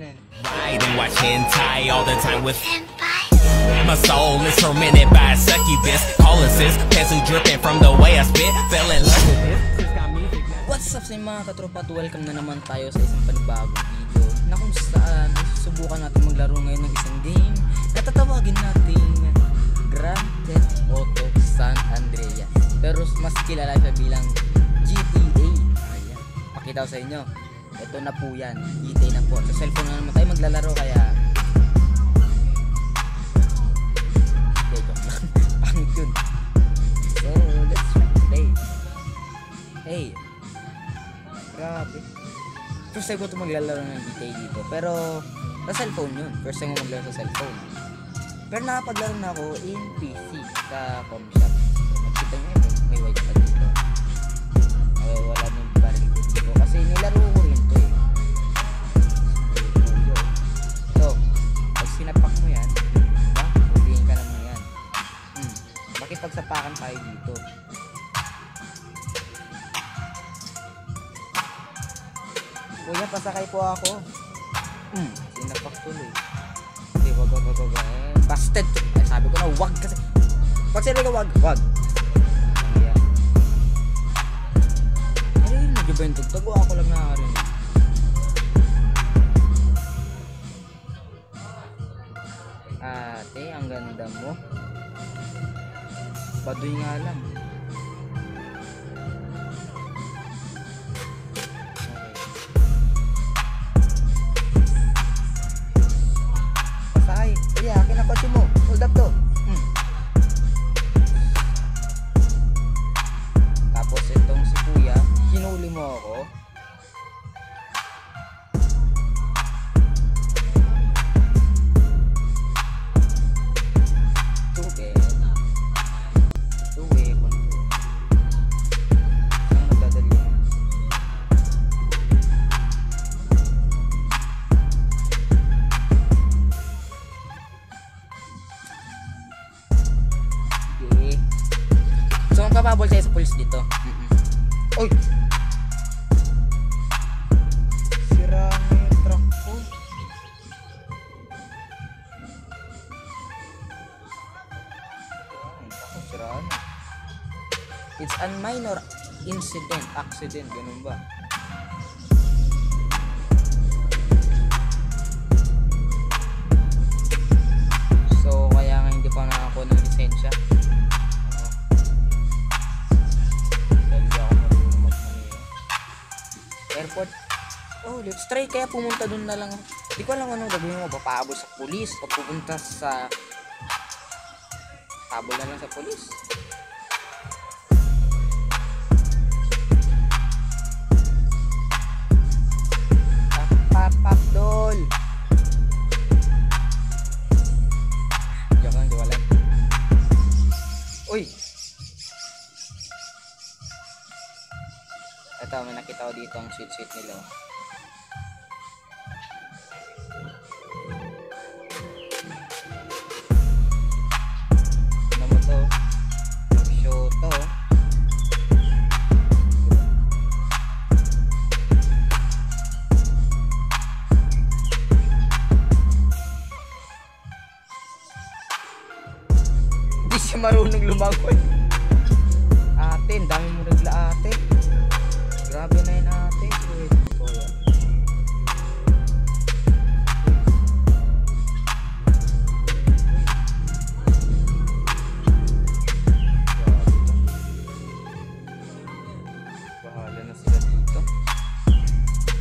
Ano yan? Ride and watch hentai all the time with senpai. My soul is tormented by succubus. Colossus, pencil dripping from the way I spit. Fell in love with this. What's up sa mga katropa? Welcome na naman tayo sa isang panibagong video na kung saan susubukan natin maglaro ngayon ng isang game na tatawagin natin Grand Theft Auto San Andreas, pero mas kilala siya bilang GTA. Ayan, pakita ko sa inyo, ito na po yan, GTA na po. Sa cellphone na naman tayo maglalaro, kaya pangit yun. So let's play. Hey, grabe, first time ko ito maglalaro ng GTA dito, pero sa cellphone yun. First time ko maglaro sa cellphone, pero nakapaglaro na ako in PC sa com shop. So, nakita nyo yun, may white pad dito. Wala nang baril ko dito kasi nilaro ko rin to eh. So, pag sinapak mo yan, diba? Hulihin ka naman yan. Makipagsapakan tayo dito. Kuya, pasakay po ako. Sinapak tuloy. Hindi, wag. Busted. Ay, sabi ko na wag kasi. Pag sinabi ka wag. Ayan. Ay, nag-iba yung tugtog. Ako lang nakakarin. Ate, ang ganda mo. Baduy nga lang. Yeah, kinakotse mo. Hold up to. Tapos itong si kuya, hinuli mo ako. Tubig. Ang magdadali. So, ang kapabol tayo sa police dito. Oy! Sira na yung truck ko. Sira na. It's a minor accident, ganun ba? So, kaya nga hindi pa nakakuha ng lisensya. Airport. Oh, let's try kaya pumunta dun na lang. Hindi ko alam anong gagawin mo. Papaabol sa pulis o pupunta sa habol na lang sa pulis. Pap dol. Diyan lang, diwalan. Uy, ito, may nakita ko dito ang sweet nila. Ano mo to? Show to. Hindi siya marunong lumangoy. Ate, ang dami mo nagla ate. Grabe na yun ate. Kuya. Bahala na sila dito.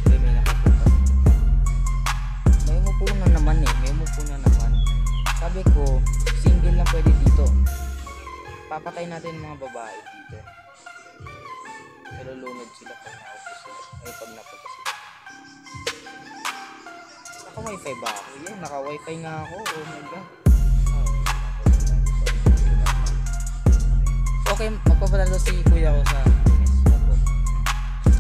May nakapunta. May umupunan naman eh. Sabi ko, single lang pwede dito. Papatay natin yung mga babae dito. Pero lumad sila pag naupo sila. Ay, pag napunta sila. Naka-wifi ba ako? Yeah, naka-wifi nga ako. Oh my god. Okay, magpapadalo si kuya ko sa business.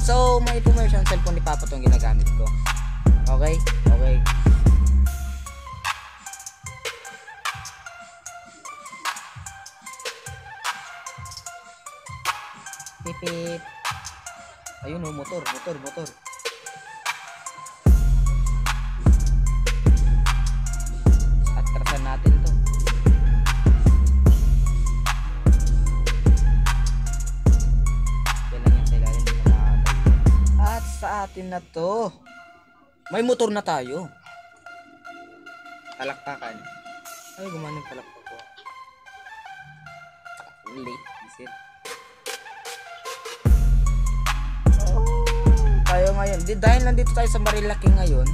So, may commercial cellphone ni Papa itong ginagamit ko. Okay? Pipip. Ayun oh, motor. natin na to. May motor na tayo. Palakpakan. Ay, gumana yung palakpak ko. Late, isip. Tayo ngayon. Dahil nandito tayo sa Marilaki ngayon,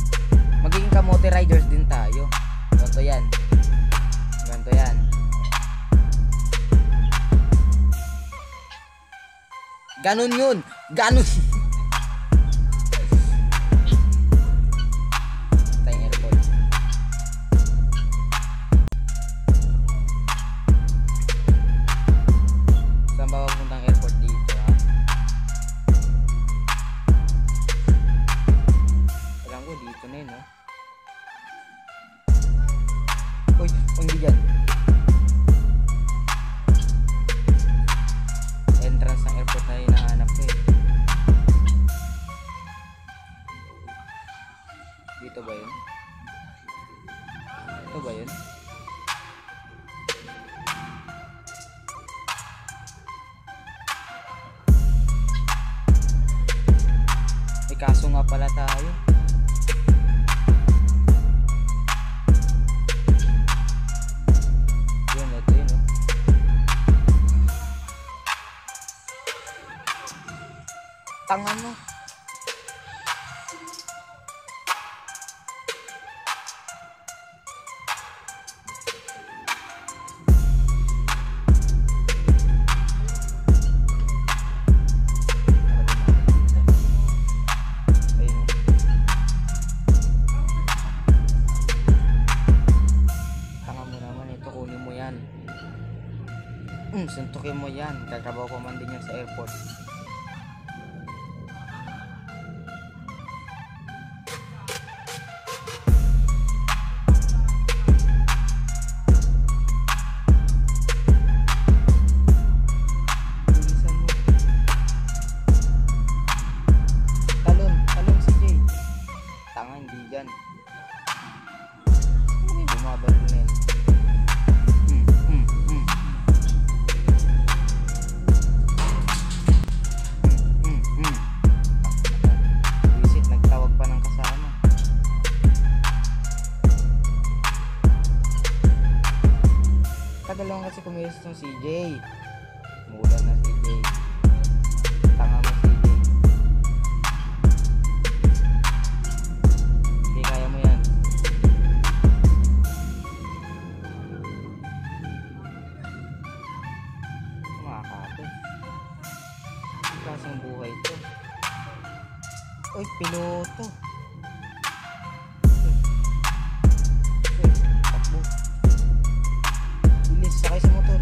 magiging kamote riders din tayo. Ganto yan. Ganto yan. Ganon yun. Ganon. Tayong airport. Saan ba pupuntang airport dito, ha? Alam ko dito na yun, no? Uy, hindi dyan. Entrance ng airport na hinahanap ko, eh. Dito ba yun? Ito ba yun? May kaso nga pala tayo. Yun, ito yun, oh. Tanga mo. Suntukin mo yan. Katrabaho ko man din yan sa airport. Bilisan mo. Talon si Jay. Tanga, hindi dyan. Bumabalik na yan. Tagal lang kasi kumilos ng CJ. Mula na CJ. Tanga mo CJ. Hindi, kaya mo yan. Makakapit. Ang klaseng buhay to. Uy, piloto. Takbo. Bilis, sakay sa motor.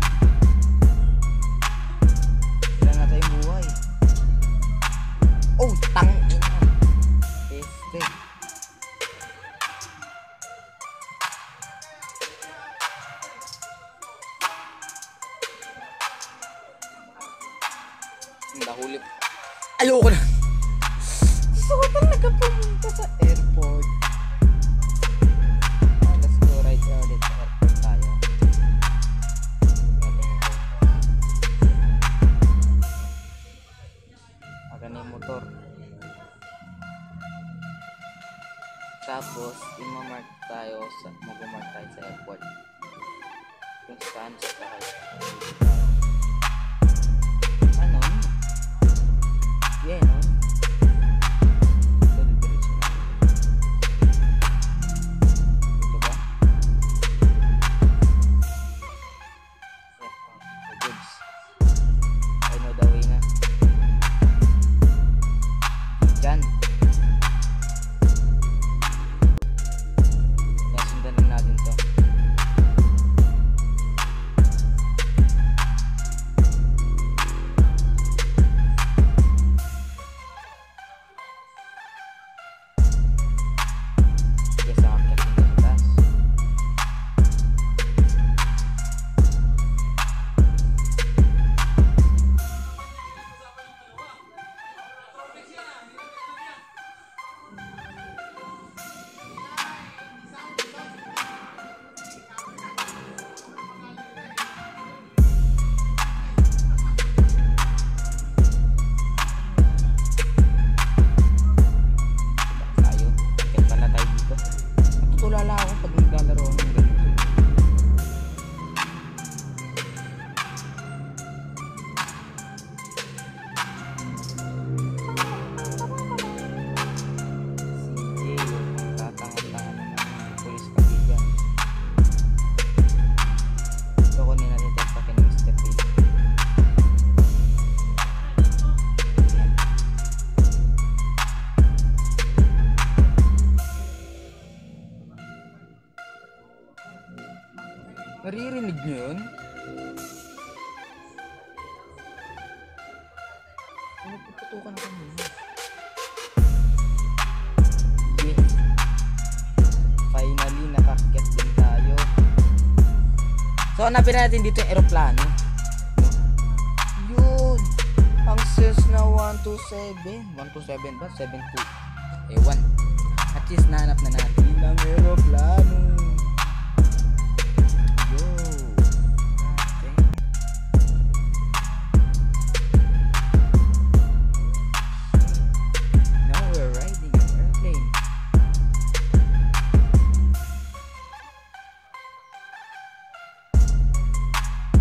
Sila na tayong buhay. Oh, tangin na. Este. Nahuli. Ayoko na. Gusto ko talaga pumunta sa airport. Let's go right ulit sa airport tayo. Agan yung motor. Tapos, imamark tayo sa, mag-mark tayo sa airport. Kung saan sa sakay. Ano? Yeah, no? Ito ba? Yeah, goods. I know the way na. Diyan. Nasundan lang natin to. Yes, aakyat din sa taas. Naririnig nyo yun? Puputukan ka muna. Yeah. Finally, nakakyat din tayo. So, hanapin natin dito yung aeroplano. Yun! Ang Cessna 127. 127 ba? 72. Ewan. At least nahanap na natin ang aeroplano. Yo! Okay. Now we're riding an airplane.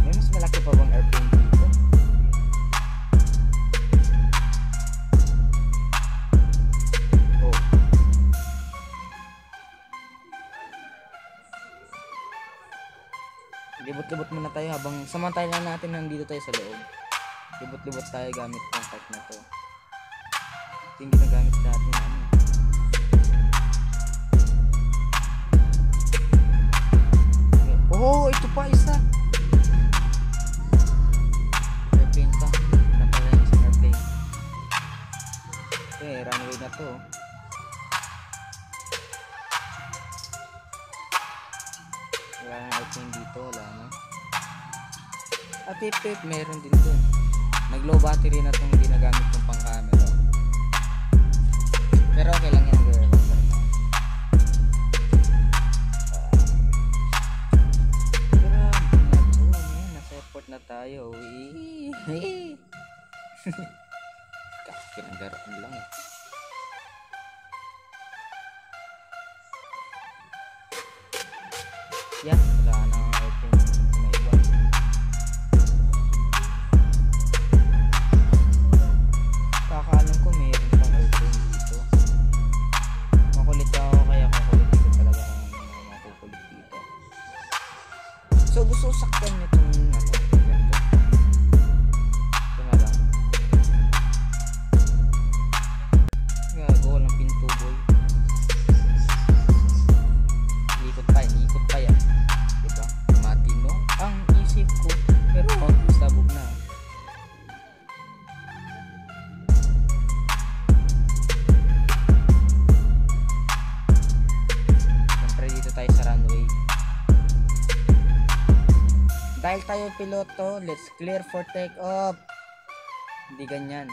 May mas malaki pa bang airplane dito? Oh. Libot-libot muna tayo habang samantalan natin nandito tayo sa loob. Libot-libot tayo gamit ng part na to. Ito yung ginagamit natin ano. Oh, ito pa isa. Airplane pa. Napala yung isang airplane. Okay, runway na to. Wala na airplane dito, wala na. At tip, meron din dun. Nag-low battery na itong ginagamit kong pang camera. Pero okay lang yan ang gawin. Nasa airport na tayo. Pinanggaroon lang eh. Yan, wala na ang airplane na iba. Kakaalam ko mayroon pang airplane dito. Makulit ako kaya kukulit dito talaga kung mga makukulit dito. So gusto ko saktan nitong ano, ganito. Ito na lang. Gago, walang pinto boy. Ikot pa yan. Diba? Matino ang isip ko. Pero sabog na. Siyempre dito tayo sa runway. Dahil tayo piloto, let's clear for take off. Hindi ganyan.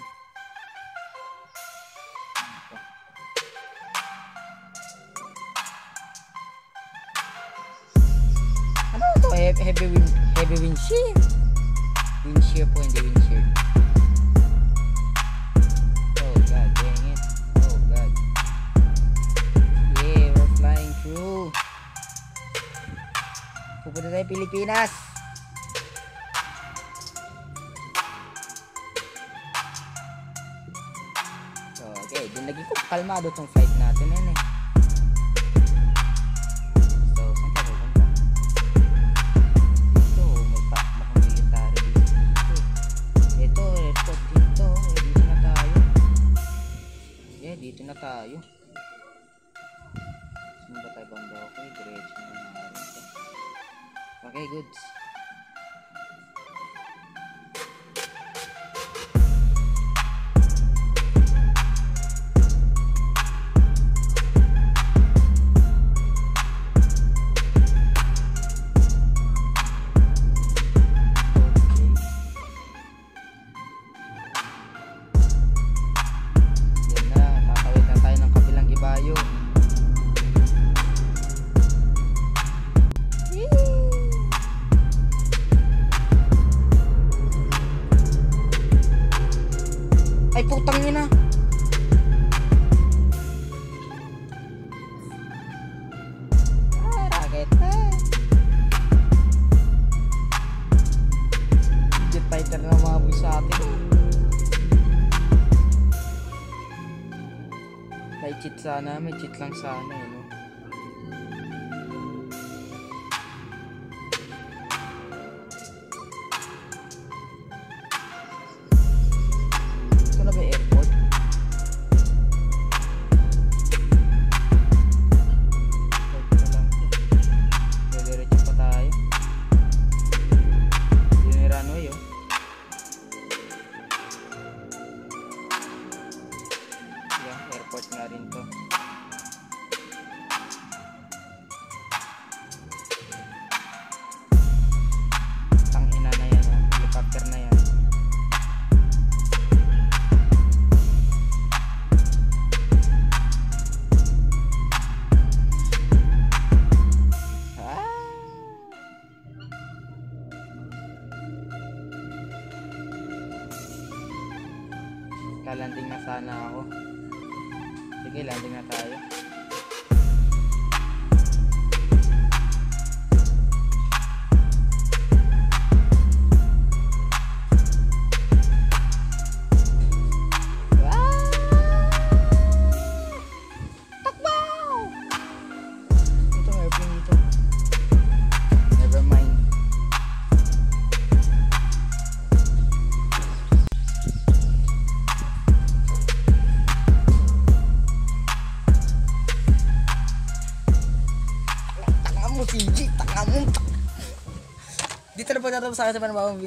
Ano to? Heavy windshield. Windshield po, hindi windshield. Oh god, dang it. Oh god. Yeah, we're flying through. Pupunta tayo Pilipinas. So, okay, din lagi ko kalmado tong flight natin yan eh. So, saan tayo pupunta? Dito, may mukhang military dito. Ito, airport dito. Dito na tayo. Yeah, dito na tayo. Saan ba tayo banda? Okay, diretso na naman ito. Okay, goods. Ay putang ina. Raget na. Jet fighter na mabuhay sa atin. May cheat sana, may cheat lang sana eh, no? Ito na ba airport? Airport na lang ito. Diretso pa tayo. sana ako. Sige, landing na tayo. Dito na pagtatapos sa akin sa panabawang